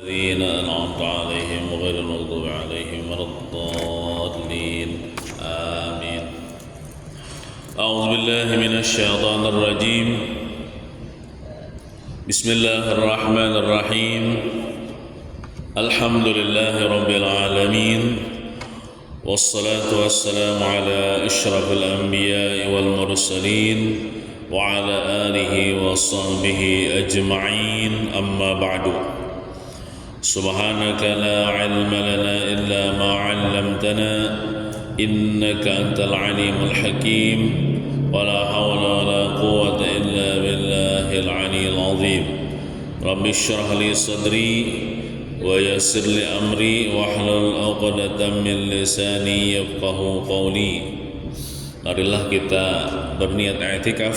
الذين أنعمت عليهم غير المغضوب عليهم ولا الضالين آمين. أعوذ بالله من الشيطان الرجيم. بسم الله الرحمن الرحيم. الحمد لله رب العالمين، والصلاة والسلام على أشرف الأنبياء والمرسلين وعلى آله وصحبه أجمعين، أما بعد. سبحانك لا علم لنا إلا ما علمتنا إنك أنت العليم الحكيم، ولا حول ولا قوة إلا بالله العلي العظيم. رب اشرح لي صدري ويسر لي أمري واحلل عقدة من لساني يفقهوا قولي. Marilah kita berniat i'tikaf.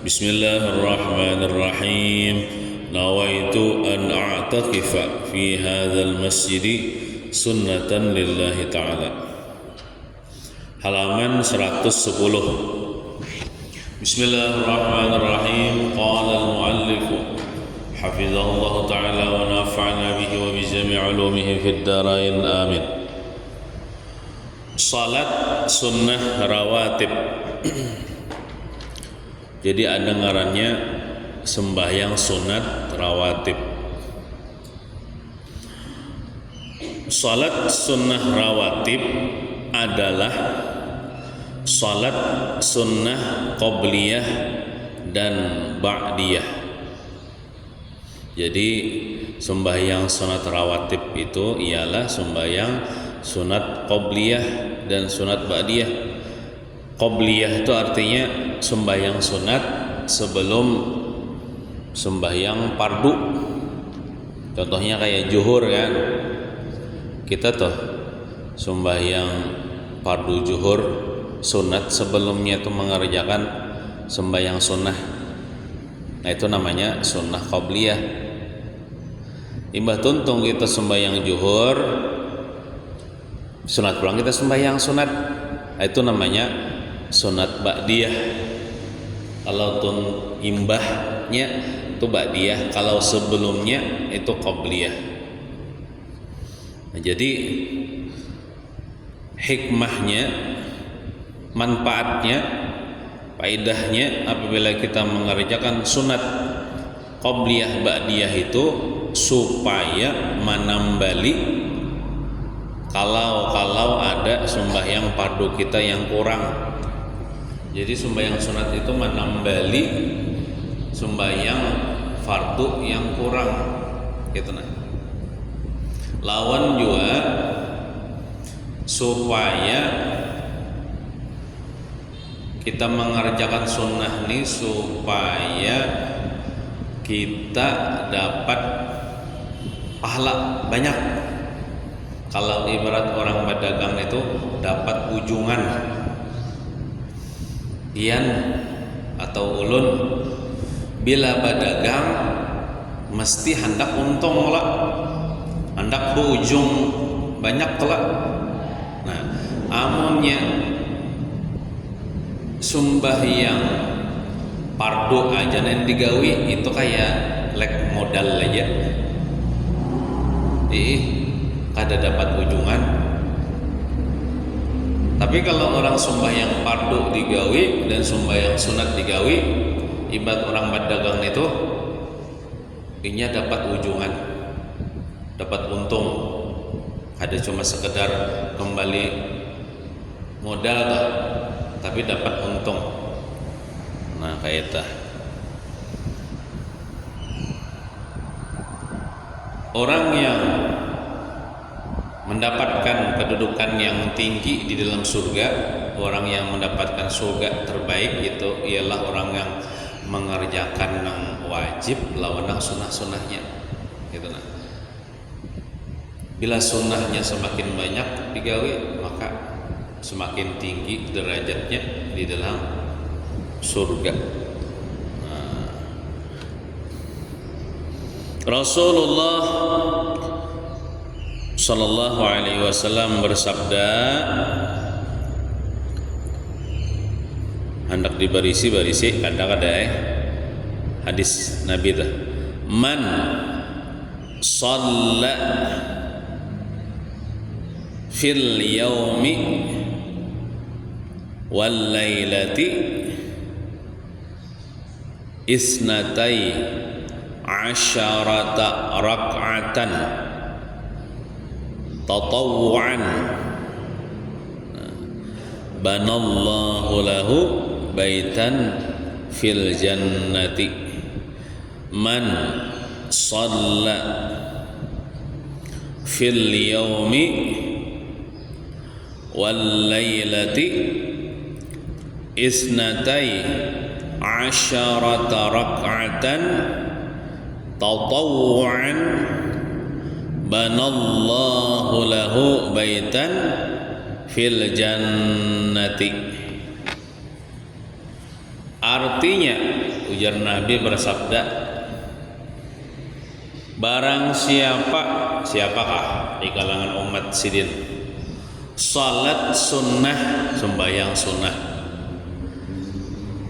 Bismillahirrahmanirrahim. Nawaitu an a'takifa fi hadzal masjid sunnatan lillahi ta'ala. Halaman 110. Bismillahirrahmanirrahim. Qala al-muallif hafizahullah ta'ala wa nafa'na bihi wa bi jami' ulumihi fid dharain amin. Salat sunnah rawatib. Jadi ada ngarannya sembahyang sunat rawatib. Salat sunnah rawatib adalah salat sunnah qobliyah dan ba'diyah. Jadi sembahyang sunat rawatib itu ialah sembahyang sunat qobliyah dan sunat ba'diyah. Qobliyah itu artinya sembahyang sunat sebelum sembahyang fardu. Contohnya kayak zuhur kan, kita tuh sembahyang fardu zuhur sunat sebelumnya itu mengerjakan sembahyang sunnah. Nah itu namanya sunnah qobliyah. Imbah tuntung kita sembahyang zuhur, sunat pulang kita sembahyang sunat. Nah itu namanya sunat ba'diyah. Kalau tun imbahnya itu ba'diyah, kalau sebelumnya itu qobliyah. Nah, jadi hikmahnya, manfaatnya, faedahnya apabila kita mengerjakan sunat qobliyah ba'diyah itu supaya menambali kalau ada sembahyang fardu kita yang kurang. Jadi sembahyang sunat itu menambali sembahyang fardu yang kurang, gitu nah. Lawan juga supaya kita mengerjakan sunnah ini supaya kita dapat pahala banyak. Kalau ibarat orang berdagang itu dapat ujungan. Ian atau ulun bila berdagang mesti hendak untung lah, hendak berujung banyak lah. Nah, amunnya sembahyang fardu aja yang digawi itu kayak lek modal aja. Kada dapat ujungan. Tapi kalau orang sembahyang fardu digawi dan sembahyang sunat digawi, ibarat orang berdagang itu inya dapat ujungan, dapat untung. Ada cuma sekedar kembali modal toh, tapi dapat untung. Nah, kayak itu. Orang yang mendapatkan kedudukan yang tinggi di dalam surga, orang yang mendapatkan surga terbaik itu ialah orang yang mengerjakan yang wajib lawan yang sunnah-sunnahnya, gitu nah. Bila sunnahnya semakin banyak digawe, maka semakin tinggi derajatnya di dalam surga. Nah. Rasulullah Sallallahu alaihi wasallam bersabda, hendak dibarisi kadang-kadang hadis Nabi itu, man shalla fil yaumi wal lailati isnatai asyarata rak'atan tatawwu'an banallahu lahu baitan fil jannati man shalla fil yaumi wal lailati isnatai asyarata rak'atan tatawwu'an banallahu lahu baitan fil jannati. Artinya, ujar Nabi bersabda, barang siapakah di kalangan umat sidin salat sunnah, sembahyang sunnah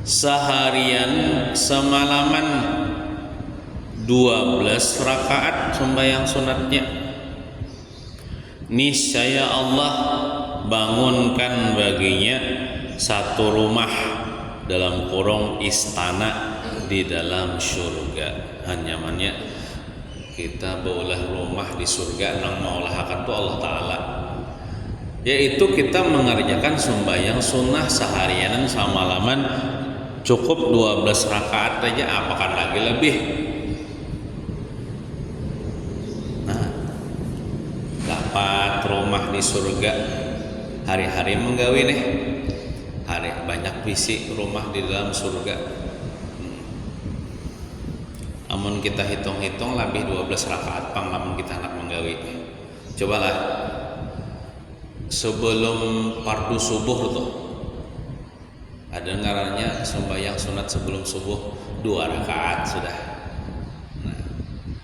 seharian semalaman 12 rakaat sembahyang sunatnya, niscaya Allah bangunkan baginya satu rumah dalam kurung istana di dalam surga. Hanyamannya kita beulah rumah di surga nang maulahakan tu Allah Ta'ala, yaitu kita mengerjakan sembahyang sunnah seharian semalaman cukup 12 rakaat aja, apakan lagi lebih. Nah, dapat rumah di surga, hari-hari menggawi nih, hari banyak visi rumah di dalam surga. Amun kita hitung-hitung lebih 12 rakaat pang lamun kita hendak menggawi. Cobalah sebelum fardu subuh tuh ada ngarannya sembahyang sunat sebelum subuh 2 rakaat sudah. Nah,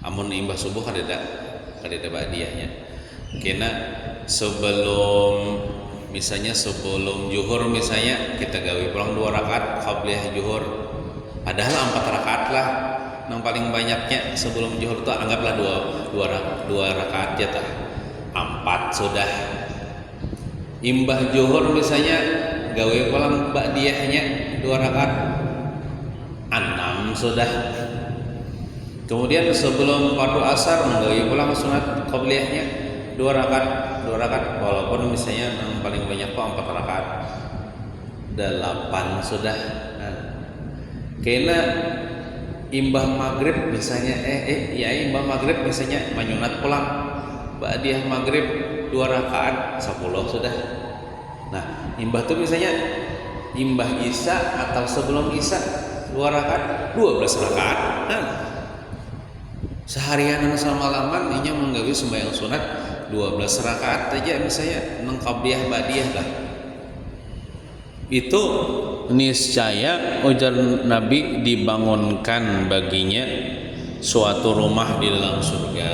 amun imbah subuh kadeda ba'diyahnya. Kena sebelum misalnya sebelum zuhur misalnya kita gawe pulang 2 rakaat qabliyah zuhur. Padahal 4 rakaat lah. Yang paling banyaknya sebelum zuhur itu anggaplah 2 rakaat jatah. 4 sudah. Imbah zuhur misalnya gawe pulang ba'diyahnya 2 rakaat 6 sudah. Kemudian sebelum fardu asar menggawe pulang sunat qabliyahnya 2 rakaat walaupun misalnya yang paling banyak kok 4 rakaat 8 sudah. Kena imbah maghrib misalnya imbah maghrib misalnya menyunat pulang ba'diyah maghrib 2 rakaat 10 sudah. Nah, imbah tuh misalnya imbah isya atau sebelum isya 2 rakaat 12 rakaat. Nah, seharian semalaman inya menggawe sembahyang sunat 12 rakaat aja misalnya nang qabliyah ba'diyah lah. Itu niscaya ujar Nabi dibangunkan baginya suatu rumah di dalam surga.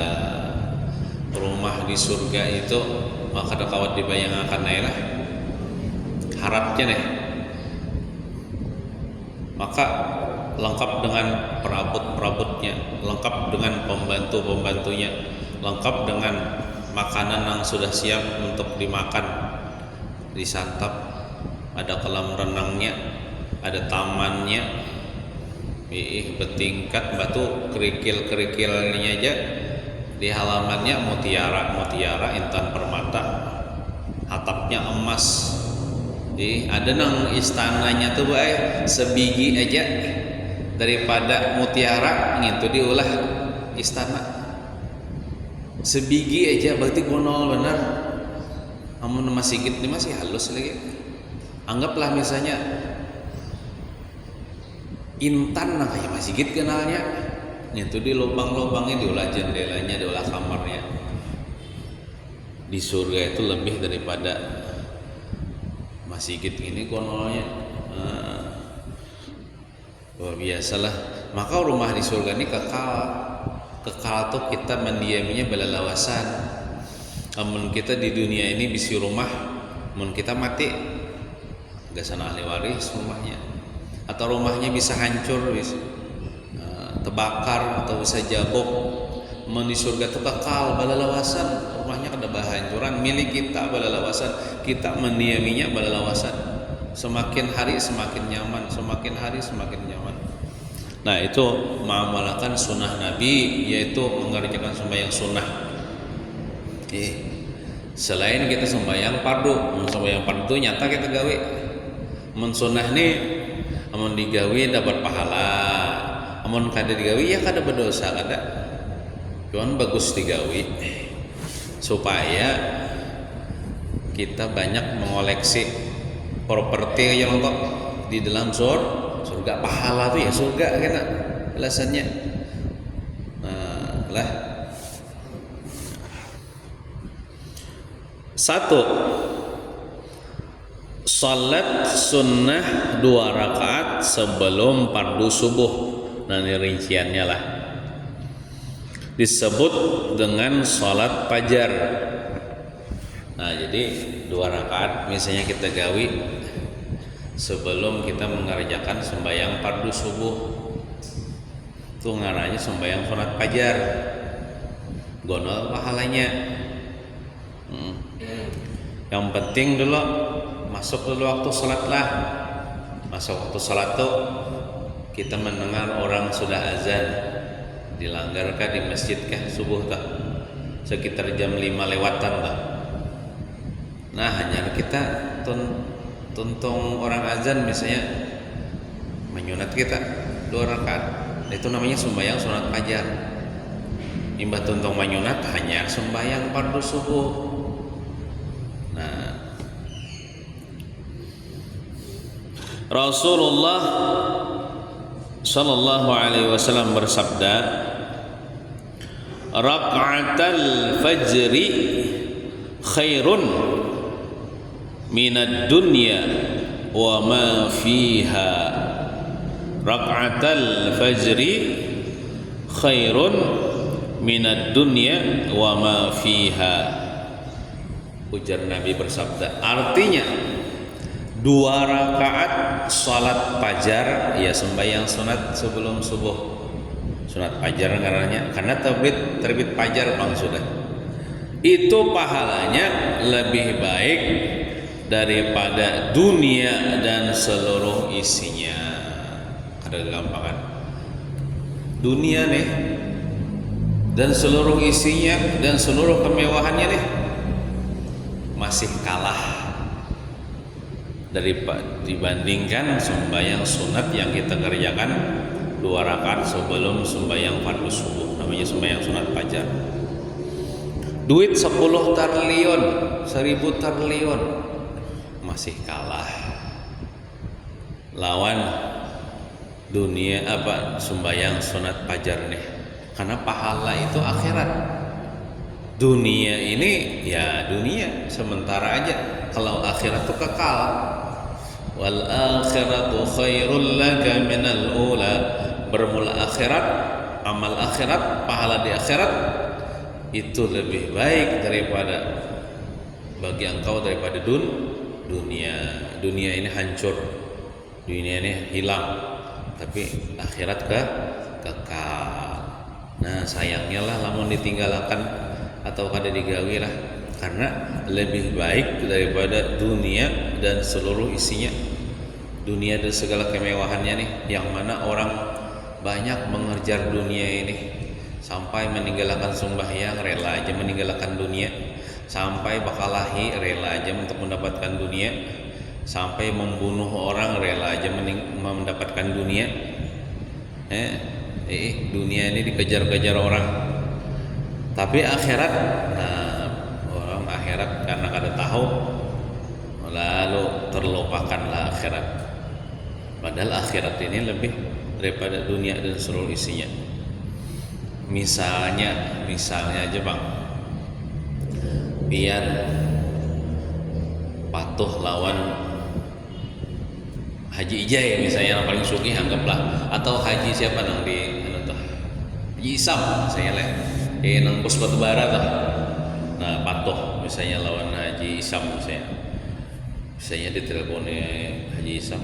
Rumah di surga itu maka kawat dibayangkan lah harapnya nih. Maka lengkap dengan perabot-perabotnya, lengkap dengan pembantu-pembantunya, lengkap dengan makanan yang sudah siap untuk dimakan, disantap. Ada kolam renangnya, ada tamannya, bertingkat batu kerikil-kerikilnya aja di halamannya mutiara intan permata, atapnya emas. Jadi ada nang istananya tuh sebiji aja daripada mutiara gitu diulah istana sebiji aja berarti gonol benar. Amun masih gitu masih halus lagi. Anggaplah misalnya intan nah kayak masjid kenalnya itu di lubang-lubangnya, diolah jendelanya, diolah kamarnya. Di surga itu lebih daripada masjid ini konolnya. Luar biasalah. Maka rumah di surga ini kekal tuh kita mendiaminya belalawasan. Amun kita di dunia ini bisi rumah, amun kita mati gak sana ahli waris rumahnya, atau rumahnya bisa hancur, bisa terbakar atau bisa jabok, mun di surga itu kekal balalawasan, rumahnya kada bahancuran, milik kita balalawasan, kita mendiaminya balalawasan. Semakin hari semakin nyaman, semakin hari semakin nyaman. Nah, itu mengamalkan sunnah Nabi, yaitu mengerjakan sembahyang sunnah. Selain kita sembahyang fardu, sembahyang fardu nyata kita gawe. Mun sunnah nih amun digawe dapat pahala, amun kada digawe ya kada berdosa kada. Cuman bagus digawe supaya kita banyak mengoleksi properti yang kok di dalam surga. Pahala tuh ya surga kena alasannya. Nah, lah. 1. Salat sunnah 2 rakaat sebelum fardu subuh. Nah, ini rinciannya lah. Disebut dengan salat fajar. Nah, jadi 2 rakaat misalnya kita gawi sebelum kita mengerjakan sembahyang fardu subuh. Itu ngarannya sembahyang salat fajar. Gonol pahalanya. Yang penting dulu masuk dulu waktu salat lah. Masuk waktu salat tuh kita mendengar orang sudah azan. Dilanggarkah di masjid kah subuh kah? Sekitar jam 5 lewatan lah. Nah, hanya kita tuntung orang azan misalnya menyunat kita 2 rakaat. Itu namanya sembahyang sunat fajar. Imbah tuntung menyunat hanya sembahyang fardu subuh. Nah, Rasulullah sallallahu alaihi wasallam bersabda, "Raka'atal fajri khairun minad dunya wa ma fiha." Raka'atal fajri khairun minad dunya wa ma fiha. Ujar Nabi bersabda, artinya 2 rakaat salat fajar, ya sembahyang sunat sebelum subuh. Sunat fajar karena terbit fajar bang sudah. Itu pahalanya lebih baik daripada dunia dan seluruh isinya. Ada gampangan. Dunia nih dan seluruh isinya dan seluruh kemewahannya nih masih kalah dibandingkan sembahyang sunat yang kita kerjakan 2 rakaat sebelum sembahyang fardu subuh, namanya sembahyang sunat fajar. Duit 10 triliun, 1000 triliun masih kalah lawan dunia sembahyang sunat fajar nih. Karena pahala itu akhirat. Dunia ini ya dunia sementara aja. Kalau akhirat itu kekal. Wal akhiratu khairul laka minal ula. Bermula akhirat, amal akhirat, pahala di akhirat itu lebih baik daripada bagi engkau daripada dunia. Dunia ini hancur, dunia ini hilang, tapi akhirat kekal. Nah, sayangnya lah lamun ditinggalkan atau kada digawe lah, karena lebih baik daripada dunia dan seluruh isinya. Dunia dan segala kemewahannya nih, yang mana orang banyak mengejar dunia ini sampai meninggalkan sembahyang, rela aja meninggalkan dunia, sampai bakalahi rela aja untuk mendapatkan dunia, sampai membunuh orang rela aja mendapatkan dunia. Dunia ini dikejar-kejar orang. Tapi akhirat, nah, orang akhirat karena kada tahu lalu terlupakanlah akhirat. Padahal akhirat ini lebih daripada dunia dan seluruh isinya. Misalnya aja bang, pian patuh lawan Haji Ijai misalnya yang paling sugih anggaplah, atau Haji siapa nang di Haji Isam saya lah, nang pos batubara tuh. Nah, patuh misalnya lawan Haji Isam misalnya diteleponnya Haji Isam,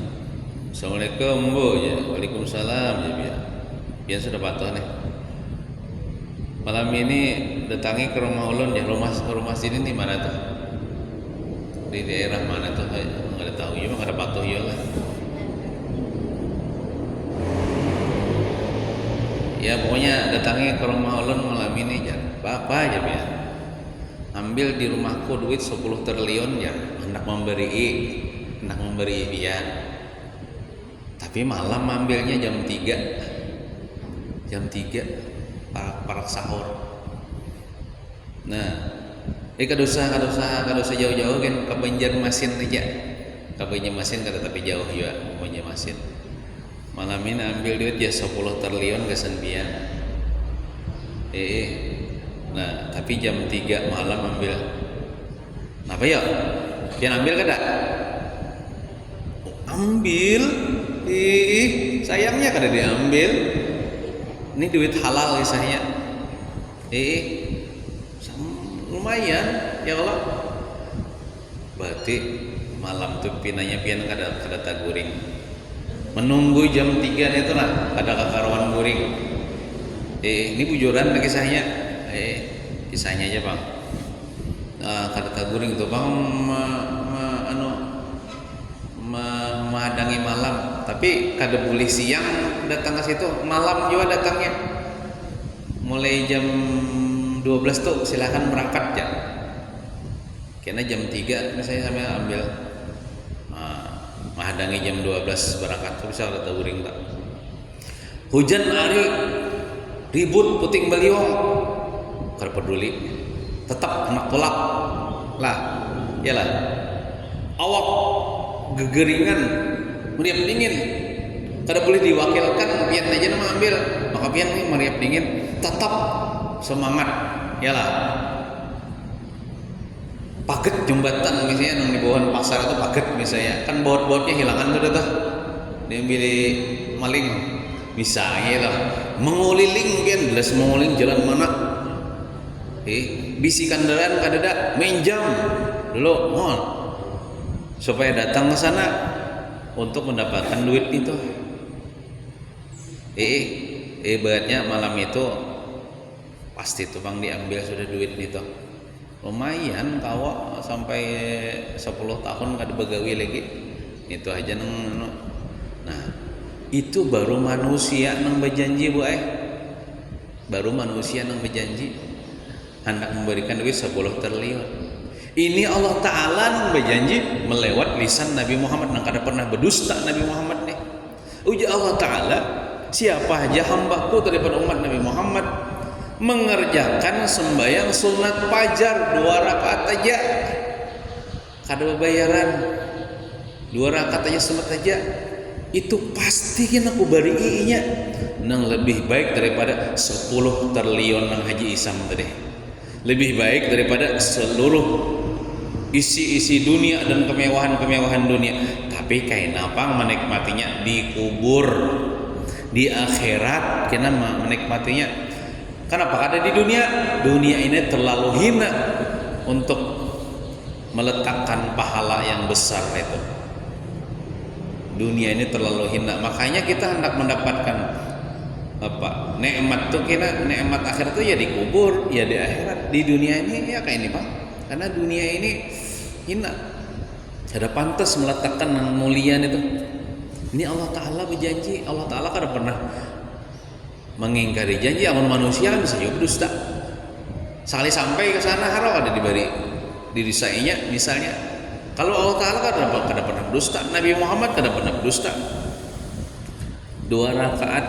"Assalamualaikum Bu," ya, "Waalaikumsalam," ya biar sudah patuh nih. Malam ini datangi ke rumah ulun ya. Rumah sini di mana tuh? Di daerah mana tuh? Nggak ada tahu ya, nggak ada patuh ya lah. Ya pokoknya datangi ke rumah ulun malam ini ya. Apa aja ya. Ambil di rumahku duit 10 triliun ya. Hendak memberi dia. Tapi malam ambilnya jam 3. Jam 3 parak sahur. Nah, kada usah jauh-jauh kan ke Banjarmasin aja. Ke Banjarmasin kada tapi jauh juga ke Banjarmasin. Malam ini ambil duit ya 10 triliun ke Senbian. Nah, tapi jam 3 malam ambil. Apa ya? Pian ambil kada? Ambil. Sayangnya kada diambil. Ini duit halal kisahnya. Lumayan ya Allah. Berarti malam tuh pinanya pian kada taguring. Menunggu jam 3 itu lah kada kakaruan guring. Ini bujuran kisahnya. Kisahnya aja Bang. Kada taguring tuh Bang menghadangi malam, tapi kada boleh siang datang ke situ, malam juga datangnya. Mulai jam 12 tuh silakan berangkat ya. Karena jam 3 misalnya sampai ambil menghadangi jam 12 berangkat tuh bisa ada taburing tak. Hujan hari ribut puting beliung kada peduli, tetap anak tolak lah, iyalah. Awak gegeringan, meriap dingin, kada boleh diwakilkan, pian aja nama ambil, maka pian nih meriap dingin, tetap semangat, iyalah. Paget jembatan misalnya yang di bawah pasar itu paget misalnya, kan baut-bautnya hilangan tuh dah, diambil maling, misalnya lah, menguliling kan, belas menguling jalan mana, bisi kendaraan kadada, minjam dulu, mohon. Supaya datang ke sana untuk mendapatkan duit itu. Ibaratnya malam itu pasti tuh Bang diambil sudah duit itu. Lumayan kawa sampai 10 tahun kada begawi lagi. Itu aja nang. Nah, itu baru manusia nang berjanji Bu Baru manusia nang berjanji hendak memberikan duit 10 triliun. Ini Allah Ta'ala yang berjanji melewat lisan Nabi Muhammad yang kada pernah berdusta Nabi Muhammad nih. Uji Allah Ta'ala, siapa aja hambaku daripada umat Nabi Muhammad mengerjakan sembahyang sunat fajar 2 rakaat aja kada bayaran, 2 rakaat aja sunat aja, itu pasti kan aku bariinya nang lebih baik daripada 10 triliun nang Haji Isam tadi, lebih baik daripada seluruh isi dunia dan kemewahan dunia. Tapi kayak apa menikmatinya di kubur, di akhirat kena menikmatinya. Kenapa ada di dunia? Dunia ini terlalu hina untuk meletakkan pahala yang besar itu. Dunia ini terlalu hina, makanya kita hendak mendapatkan nikmat tuh, kira nikmat akhirat tuh ya di kubur, ya di akhirat. Di dunia ini ya kayak ini Bang. Karena dunia ini hina, ada pantas meletakkan yang mulia itu. Ini Allah Ta'ala berjanji. Allah Ta'ala kada pernah mengingkari janji. Amun manusia bisa juga dusta. Sekali sampai ke sana harap ada diberi dirisainya misalnya. Kalau Allah Ta'ala kada pernah dusta, Nabi Muhammad kada pernah dusta. 2 rakaat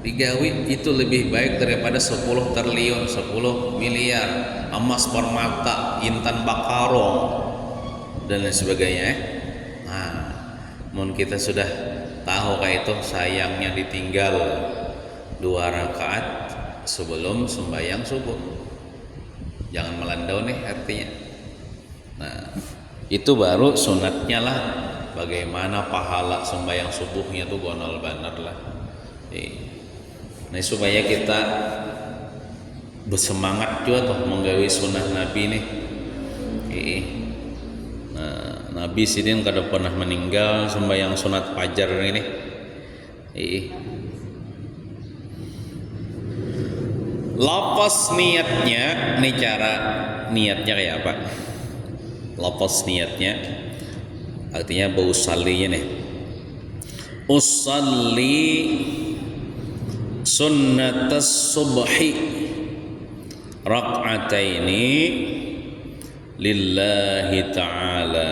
digawi itu lebih baik daripada 10 triliun, 10 miliar emas permata, intan bakarong dan lain sebagainya. Nah, mun kita sudah tahu kayak itu, sayangnya ditinggal 2 rakaat sebelum sembahyang subuh. Jangan melandau nih artinya. Nah, itu baru sunatnya lah. Bagaimana pahala sembahyang subuhnya tuh gonol banar lah. Nah, supaya kita bersemangat juga tuh menggawi sunnah Nabi nih. Nah, Nabi sidin kada pernah meninggal sembahyang sunat fajar ini. Lafaz niatnya, nih cara niatnya kayak apa? Lafaz niatnya artinya bausallinya nih. Usalli sunnatas subhi rak'ataini lillahi ta'ala.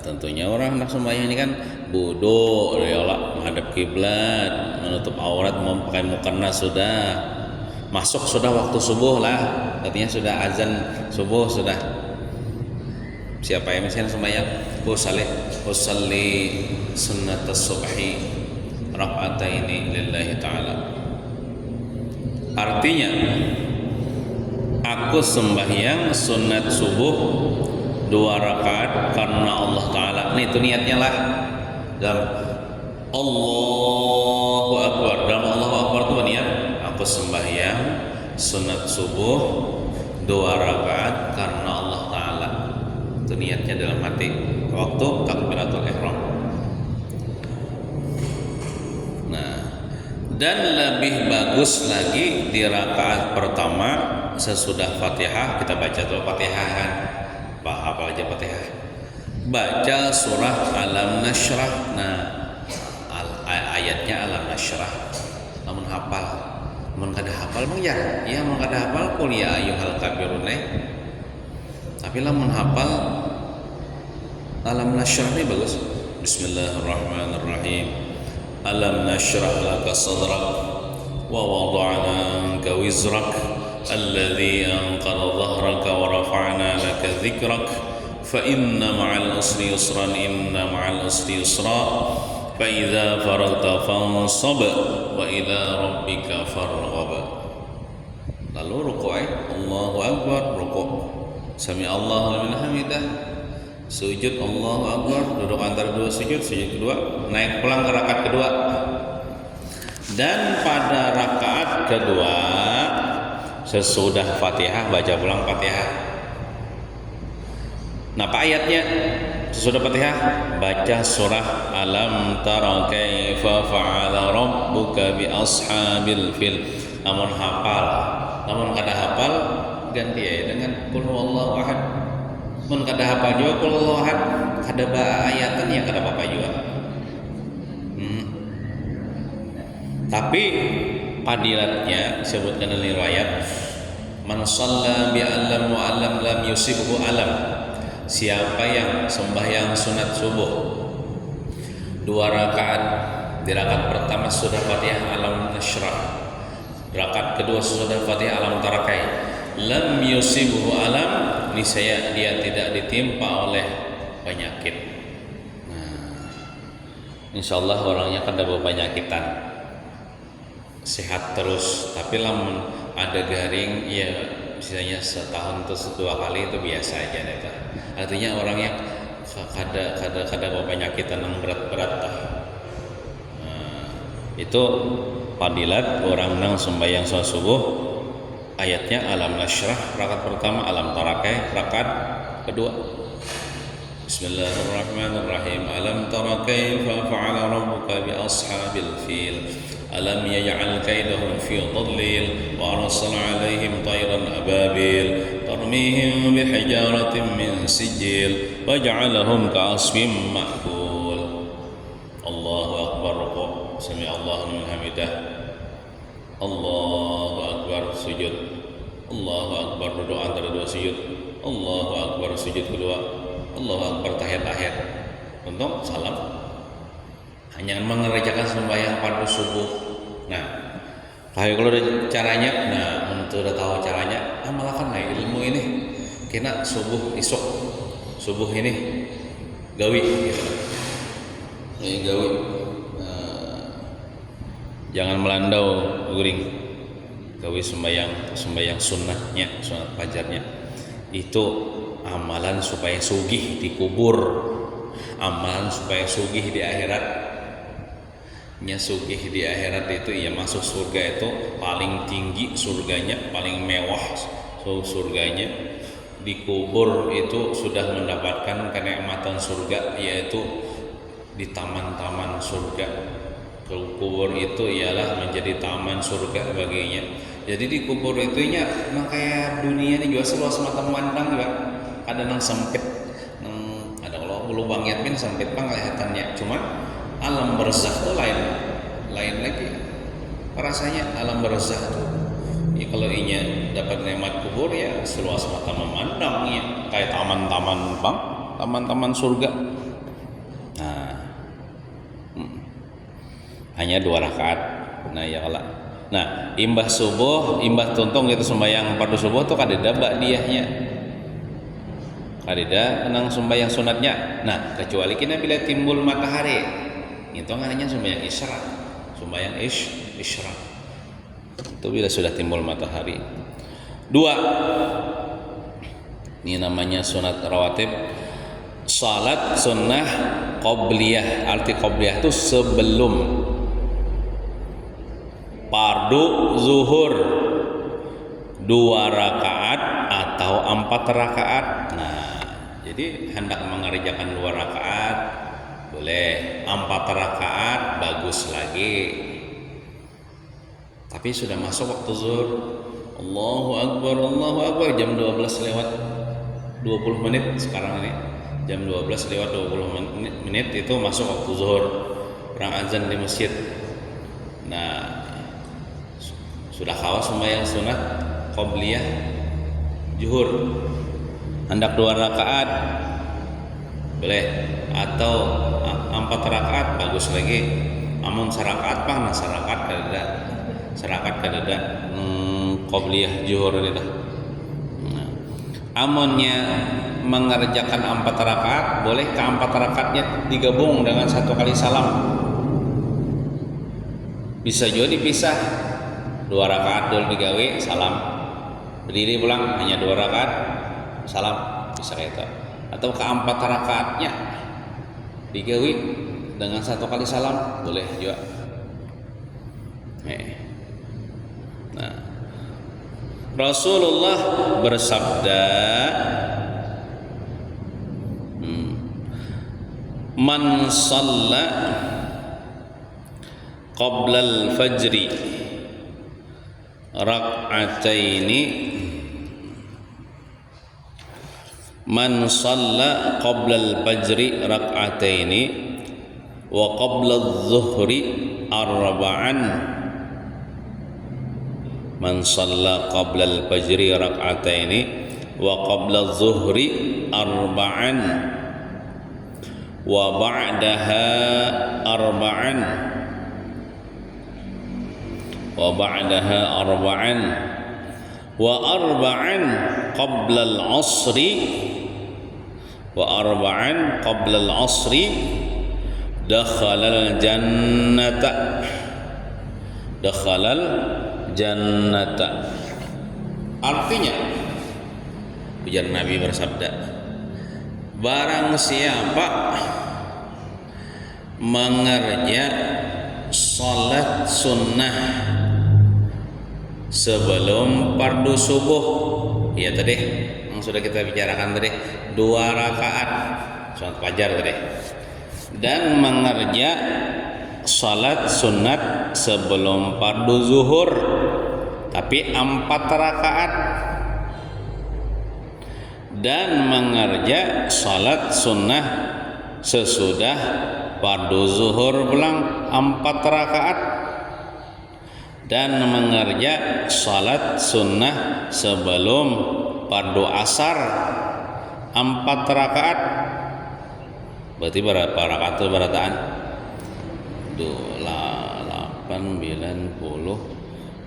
Tentunya orang hendak sembahyang ini kan bodoh, rela menghadap kiblat, menutup aurat, memakai mukena, sudah masuk, sudah waktu subuh lah, artinya sudah azan subuh sudah. Siapa yang misalnya sembahyang usalli sunnatas subhi rak'ataini lillahi ta'ala, artinya aku sembahyang sunat subuh 2 rakaat karena Allah Ta'ala. Nih itu niatnya lah. Dalam Allahu Akbar, dalam Allahu Akbar itu niat aku sembahyang sunat subuh 2 rakaat karena Allah Ta'ala. Itu niatnya dalam hati waktu takbiratul ihram. Nah, dan lebih bagus lagi di rakaat pertama sesudah Fatihah kita baca dulu Fatihah kan. Apa aja Fatihah? Baca surah Alam Nashrah. Nah, ayatnya Alam Nashrah. Namun hafal. Mun kada hafal mah ya. Iya, mun kada hafal qul ya ayyuhal kafirun. Tapi lamun hafal Alam Nashrah ini bagus. Bismillahirrahmanirrahim. Alam nashrah laka sadrak wa wada'na anka wizrak الذي أنقض ظهرك ورفعنا لك ذكرك فإن مع العسر يسرا إن مع العسر يسرا فإذا فرغت فانصب وإلى ربك فارغب. Lalu rukuk, Allahu Akbar, rukuk, Sami Allahu liman hamidah, sujud Allahu Akbar, duduk antara 2 sujud, sujud kedua, naik pulang ke rakaat kedua. Dan pada rakaat kedua sesudah Fatihah baca pulang Fatihah. Nah, apa ayatnya? Sesudah Fatihah baca surah Alam tara kaifa fa'ala rabbuka bi ashabil fil. Namun hafal, namun kada hafal ganti ya dengan qul huwallahu ahad. Mun kada hafal juga qul huwallahu ahad, kada ba ayatan ya kada apa-apa juga. Tapi fadilatnya sebutkan dalam riwayat, man shalla bi alam wa alam lam yusibhu alam. Siapa yang sembahyang sunat subuh 2 rakaat, di rakaat pertama sudah Fatihah Alam Nashrah, rakaat kedua sudah Fatihah Alam Tarakai, lam yusibhu alam, niscaya dia tidak ditimpa oleh penyakit. Nah, insyaallah orangnya kan ada penyakitan, sehat terus. Tapi lamun ada garing ya misalnya setahun atau 2 kali itu biasa aja deh. Artinya orangnya kada penyakitan yang berat-berat lah. Nah, itu fadilat orang nang sembahyang sholat subuh. Ayatnya Alam Nashrah rakaat pertama, Alam Tarakai rakaat kedua. Bismillahirrahmanirrahim. Alam tara kaifa fa'ala rabbuka bi ashabil fil. Alam yaj'al kaidahum fi dhillil wa arsala 'alaihim tayran ababil tarmihim bihijaratin min sijil waj'alahum ka'asfin ma'kul. Allahu akbar, ruku', sami Allahu liman hamidah, Allahu akbar, sujud, Allahu akbar, duduk antara 2 sujud, Allahu akbar, sujud kedua, Allahu akbar, tahiyat akhir, untuk salam. Hanya mengerjakan sembahyang fardu subuh. Nah, kalau ada caranya, nah untuk udah tahu caranya, amalkan lah ilmu ini. Kena subuh isuk, subuh ini gawi, gitu. Ini gawi. Jangan melandau guring. Gawi sembahyang sunnahnya, sunat fajarnya. Itu amalan supaya sugih di kubur, amalan supaya sugih di akhirat. Sugih di akhirat itu ya masuk surga itu paling tinggi surganya, paling mewah surganya. Di kubur itu sudah mendapatkan kenikmatan surga, yaitu di taman-taman surga. Kubur itu ialah menjadi taman surga baginya. Jadi di kubur itunya memang kayak dunia ini juga seluas mata memandang juga. Ada yang sempit, ada kalau lubang yakin sempit bang kelihatannya. Cuman alam barzakh itu lain lagi. Rasanya alam barzakh itu ya kalau inya dapat nikmat kubur ya seluas mata memandangnya, kayak taman-taman bang, taman-taman surga. Nah, hanya 2 rakaat. Nah ya kalau imbah subuh, imbah tuntung gitu sembahyang fardu subuh tuh kadeda ba'diyahnya, kadeda nang sembahyang sunatnya. Nah kecuali kena bila timbul matahari, itu hanya sembahyang isyraq, sembahyang isyraq itu bila sudah timbul matahari. 2, ini namanya sunat rawatib, salat sunnah qobliyah. Arti qobliyah itu sebelum fardu zuhur 2 rakaat atau 4 rakaat. Nah, jadi hendak mengerjakan 2 rakaat boleh, 4 rakaat bagus lagi. Tapi sudah masuk waktu zuhur, Allahu Akbar, jam 12 lewat 20 menit sekarang ini. Jam 12 lewat 20 menit itu masuk waktu zuhur. Orang azan di masjid. Nah, sudah khawas sembahyang sunat qobliyah zuhur, hendak 2 rakaat boleh, atau 4 rakaat bagus lagi. Amun sarakaat pang, nah sarakaat kadada qobliyah zuhur itu. Nah, amunnya mengerjakan 4 rakaat boleh ke 4 rakaatnya digabung dengan 1 kali salam. Bisa juga dipisah, 2 rakaat dulu digawe salam, berdiri pulang hanya 2 rakaat salam, bisa kayak itu. Atau ke 4 rakaatnya digawe dengan 1 kali salam boleh juga. Nah, Rasulullah bersabda, man shalla qabla al-fajri rak'ataini, man shalla qabla al-fajri rak'ataini wa qabla adh-dhuhri arba'an, man shalla qabla al-fajri rak'ataini wa qabla adh-dhuhri arba'an wa ba'daha arba'an wa ba'daha arba'an wa arba'an qabla al-'asri wa arba'an qabla al-'asri dakhalal jannata, dakhalal jannata. Artinya ujar Nabi bersabda, barang siapa mengerja salat sunnah sebelum fardu subuh, ya tadi yang sudah kita bicarakan tadi 2 rakaat salat fajar tadi, dan mengerja salat sunat sebelum fardu zuhur tapi 4 rakaat, dan mengerja salat sunnah sesudah fardu zuhur pulang 4 rakaat, dan mengerja salat sunnah sebelum fardu asar 4 rakaat. Berarti berapa rakaat itu berataan? 8, 9, 10,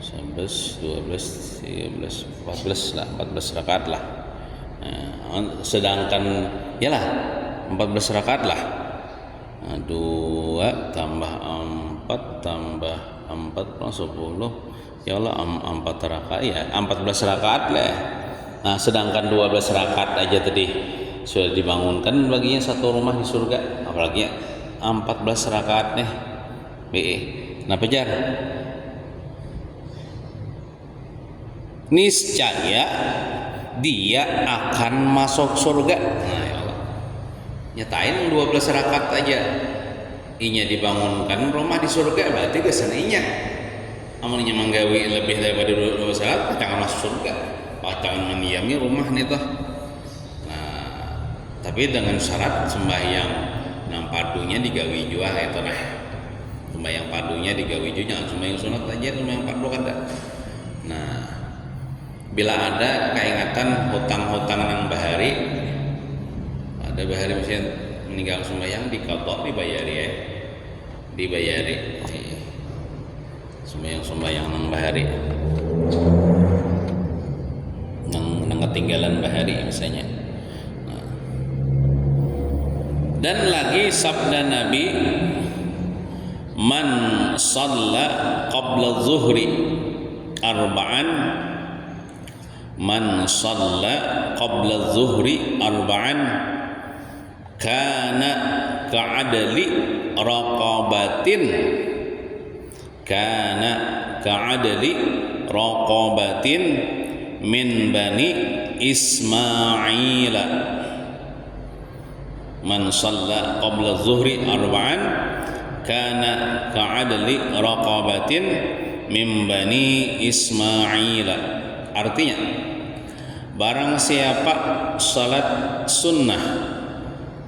11, 12, 13, 14 lah, 14 rakaat lah. Nah, sedangkan yalah 14 rakaat lah. Nah, 2 tambah 4 tambah 4 plus 10, ya Allah 4 rakaat ya, 14 rakaat lah. Nah, sedangkan 12 rakaat aja tadi sudah dibangunkan baginya satu rumah di surga, apalagi 14 rakaat nih. Nah, pejar niscaya dia akan masuk surga. Nah, ya Allah, nyatain 12 rakaat aja inya dibangunkan rumah di surga, berarti keseninya amunnya manggawi lebih daripada 2 salat jangan masuk surga, jangan mendiami rumah nih toh. Nah, tapi dengan syarat sembahyang nang padunya digawi jua itu nah. Sembahyang padunya digawi jua, jangan sembahyang sunat aja, sembahyang padu kan dah. Nah, bila ada keingatan hutang-hutang nang bahari, ada bahari misalnya meninggal sembahyang diqadha dibayari ya. Dibayari. Sembahyang nang bahari. Nang ketinggalan bahari misalnya. Nah. Dan lagi sabda Nabi, man shalla qabla zuhri arba'an, man shalla qabla zuhri arba'an kana ka'adli raqabatin, kana ka'adli raqabatin min bani Ismaila. Man shalla qabla zuhri arba'an kana ka'adli raqabatin min bani Ismaila. Artinya, barang siapa salat sunnah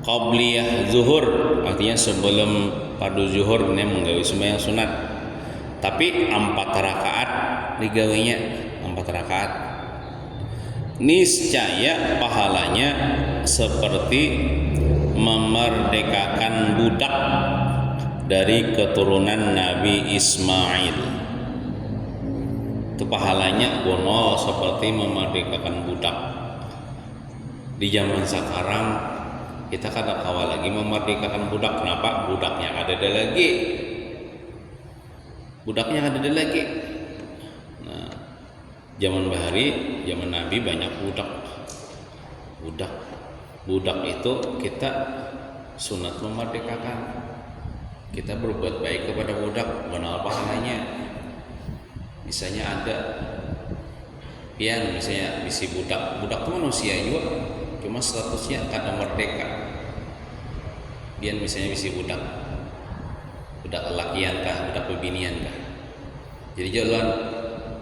qabliyah zuhur, artinya sebelum padu zuhur ini menggawi sembahyang sunat, tapi 4 rakaat digawinya 4 rakaat, niscaya pahalanya seperti memerdekakan budak dari keturunan Nabi Ismail. Itu pahalanya gono seperti memerdekakan budak. Di zaman sekarang kita kada kawal lagi memerdekakan budak. Kenapa? Budaknya kada ada lagi. Budaknya kada ada lagi. Nah, zaman bahari, zaman Nabi banyak budak. Budak itu kita sunat memerdekakan. Kita berbuat baik kepada budak, benar pahalanya. Misalnya ada pian, misalnya bisi budak itu manusia juga, cuma statusnya kada merdeka. Pian misalnya bisi budak lelakian kah, budak pebinian kah. Jadi jalan,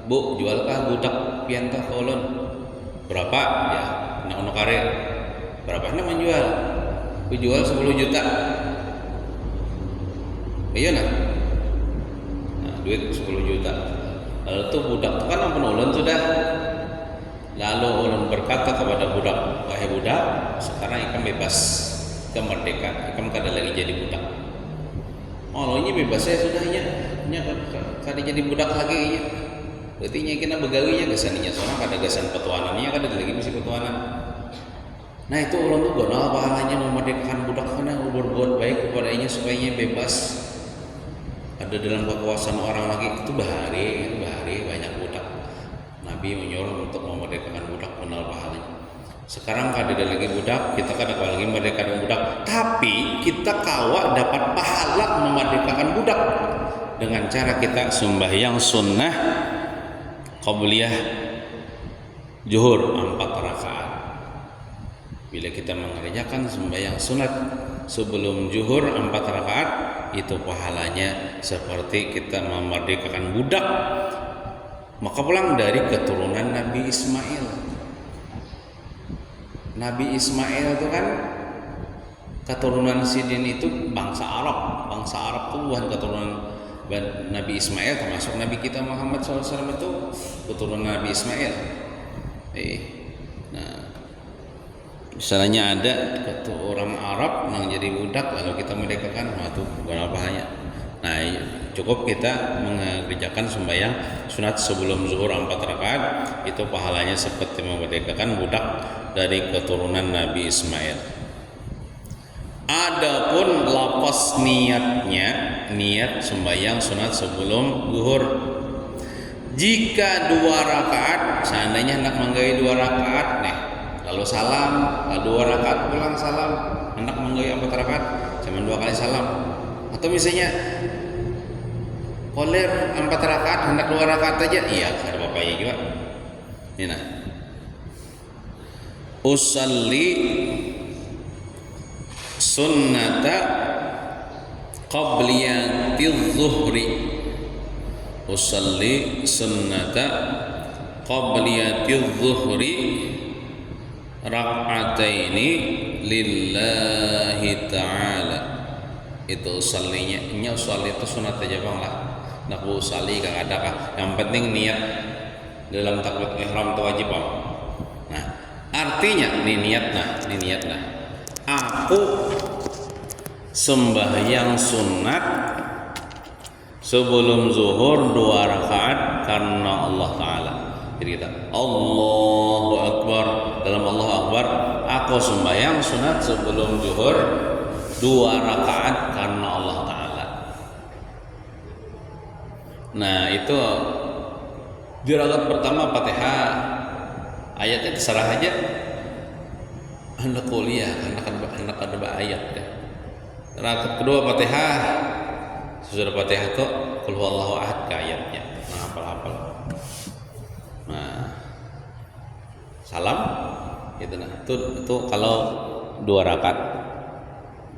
bu jual kah budak pian kah kolon berapa ya, nak kare berapa nak menjual, ku jual 10 juta. Iya nah, duit 10 juta. Lalu tuh budak itu kan ampun ulun sudah. Lalu ulun berkata kepada budak, wahai budak, sekarang ikam bebas, ikam merdeka, ikam kada lagi jadi budak. Oh, ini bebas ya sudahnya, kada jadi budak lagi ya. Berarti nya kena begawinya gasaninya, soalnya kada gasan petuanannya kada lagi mesti petuanan. Nah itu ulun tuh benar pahalanya memerdekakan budak karena berbuat baik kepadanya supaya ia bebas. Ada dalam kekuasaan orang lagi itu bahari banyak budak. Nabi menyuruh untuk memerdekakan budak, benar pahalanya. Sekarang kada ada lagi budak, kita kada lagi memerdekakan budak, tapi kita kawa dapat pahala memerdekakan budak dengan cara kita sembahyang sunnah qabliyah zuhur 4 rakaat. Bila kita mengerjakan sembahyang sunat sebelum zuhur 4 rakaat, itu pahalanya seperti kita memerdekakan budak. Maka pulang dari keturunan Nabi Ismail. Nabi Ismail itu kan keturunan Sidin itu bangsa Arab. Bangsa Arab itu bukan keturunan Nabi Ismail, termasuk Nabi kita Muhammad SAW itu keturunan Nabi Ismail. Nah, misalnya ada orang Arab yang jadi budak lalu kita merdekakan, itu bukan bahaya. Nah, cukup kita mengerjakan sembahyang sunat sebelum zuhur 4 rakaat, itu pahalanya seperti memerdekakan budak dari keturunan Nabi Ismail. Adapun lafaz niatnya, niat sembahyang sunat sebelum zuhur, jika 2 rakaat, seandainya hendak menggawi 2 rakaat nih, lalu salam, lalu 2 rakaat pulang salam, hendak menggawi 4 rakaat, cuma 2 kali salam. Atau misalnya koler 4 rakaat hendak 2 rakaat aja, iya ada apa-apa ya juga. Ini nah, usalli sunnata qabliyatiz zuhri usalli sunnata qabliyatiz zuhri rak'ataini lillahi ta'ala. Itu usallinya, usalli itu sunat aja bang lah. Nak usalli kagak ada kah? Yang penting niat dalam takbiratul ihram itu wajib bang. Nah, artinya ini niat nah. Aku sembahyang sunat sebelum zuhur 2 rakaat karena Allah Ta'ala. Jadi kita Allahu Akbar, dalam Allahu Akbar aku sembahyang sunat sebelum zuhur 2 rakaat karena Allah Ta'ala. Nah itu di rakaat pertama Fatihah, ayatnya terserah aja. Anda kuliah, anak ada ayat deh. Rakaat kedua Fatihah, sesudah Fatihah itu qul huwallahu ahad ke ayatnya. Nah, hafal-hafal. Nah, salam itu nah. Itu kalau 2 rakaat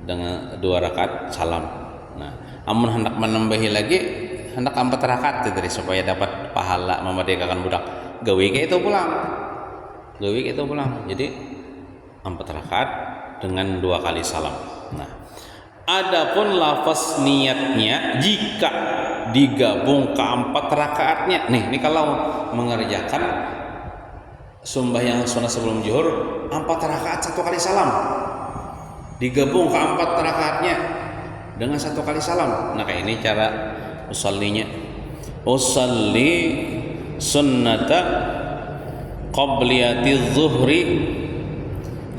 dengan 2 rakaat salam. Nah, amun hendak menambahi lagi hendak 4 rakaat itu supaya dapat pahala memerdekakan budak. Gawe ke itu pulang. Jadi 4 rakaat dengan 2 kali salam. Nah, adapun lafaz niatnya jika digabung ke 4 rakaatnya. Nih kalau mengerjakan sembahyang sunat sebelum zuhur 4 rakaat 1 kali salam. Digabung ke 4 rakaatnya dengan 1 kali salam. Nah, kayak ini cara usallinya. Usalli sunnata qabliyatiz zuhri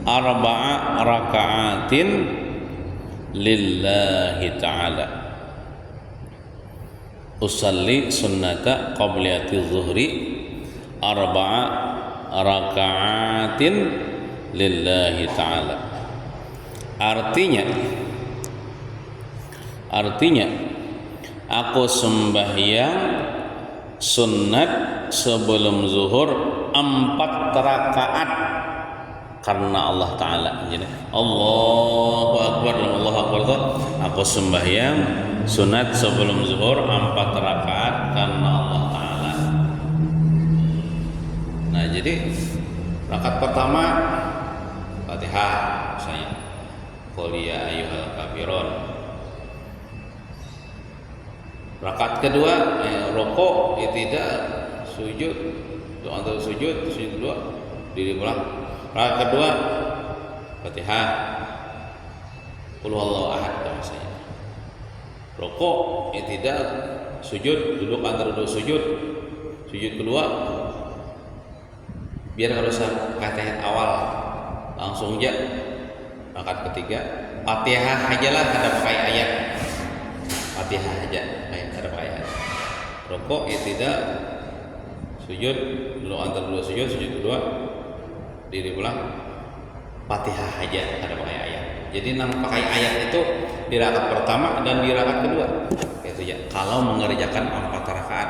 4 raka'atin lillahi ta'ala. Usalli sunnata qabliyatiz zuhri 4 raka'atin lillahi ta'ala. Artinya aku sembahyang sunat sebelum zuhur 4 rakaat karena Allah Ta'ala. Jadi Allahu Akbar, Allahu Akbar itu aku sembahyang sunat sebelum zuhur 4 rakaat karena Allah Ta'ala. Nah, jadi rakaat pertama Fatihah misalnya qul ya ayyuhal kafirun. Rakaat kedua rukuk, i'tidal, sujud, doa antara sujud kedua diri pulang. Rakaat kedua Fatihah qul huwallahu ahad misalnya. Rukuk, i'tidal, sujud, duduk antara dua sujud kedua biar harus Fatihah awal langsung aja. Rakaat ketiga Fatihah ajalah ada pakai ayat. Fatihah aja ada pakai ayat. Rukuk, i'tidal, sujud, duduk antara dua sujud kedua diri pulang, Fatihah aja ada pakai ayat. Jadi pakai ayat itu di rakaat pertama dan di rakaat kedua. Itu ya. Kalau mengerjakan 4 rakaat.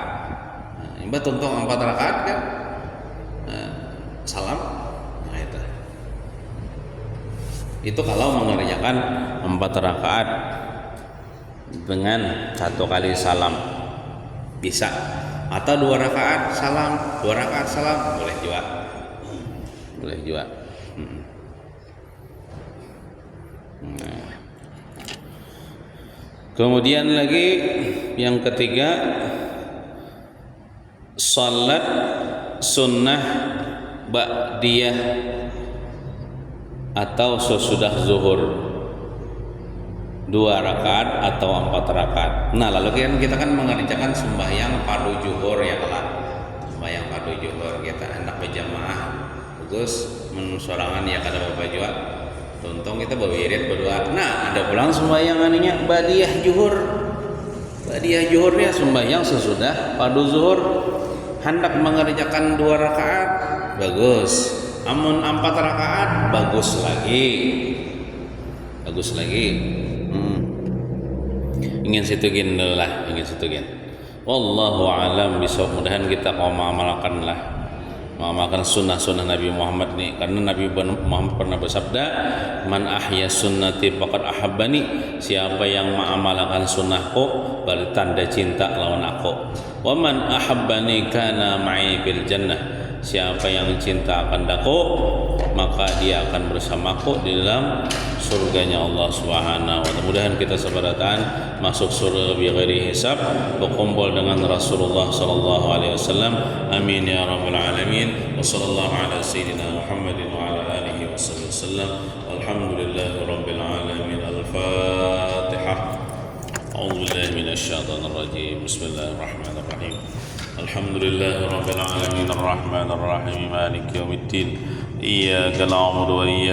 Nah, ini contoh 4 rakaat kan. Salam. Nah, itu kalau mengerjakan 4 rakaat dengan 1 kali salam bisa, atau 2 rakaat salam, 2 rakaat salam boleh juga. Nah. Kemudian lagi yang ketiga, salat sunnah ba'diyah atau sesudah zuhur 2 rakaat atau 4 rakaat. Nah, lalu kita kan mengerjakan sembahyang fardu zuhur ya kalau sembahyang fardu zuhur kita hendak berjamaah bagus mensorangan ya kada bapak juga tuntung kita berwirid berdua. Nah, ada pulang sembahyang aninya ba'diyah zuhurnya sembahyang sesudah fardu zuhur hendak mengerjakan 2 rakaat bagus, amun 4 rakaat bagus lagi. Ingin situgin wallahu alam bisawab. Mudahan kita mau mengamalkan sunnah-sunnah Nabi Muhammad nih, karena Nabi Muhammad pernah bersabda, man ahya sunnati faqad ahabbani, siapa yang mengamalkan sunnahku berarti tanda cinta lawan aku. Wa man ahabbani kana ma'i fil jannah. Siapa yang cinta akanku, maka dia akan bersamaku di dalam surganya Allah Subhanahu wa taala. Mudahan kita sebaratan masuk surga bi ghairi hisab, berkumpul dengan Rasulullah sallallahu alaihi wasallam. Amin ya rabbal alamin. Wa sallallahu ala sayyidina Muhammadin wa ala alihi wasallam. Alhamdulillahi rabbil alamin. Al-Fatihah. أعوذ بالله من الشيطان الرجيم بسم الله الرحمن الرحيم الحمد لله رب العالمين الرحمن الرحيم مالك يوم الدين إياك نعبد وإياك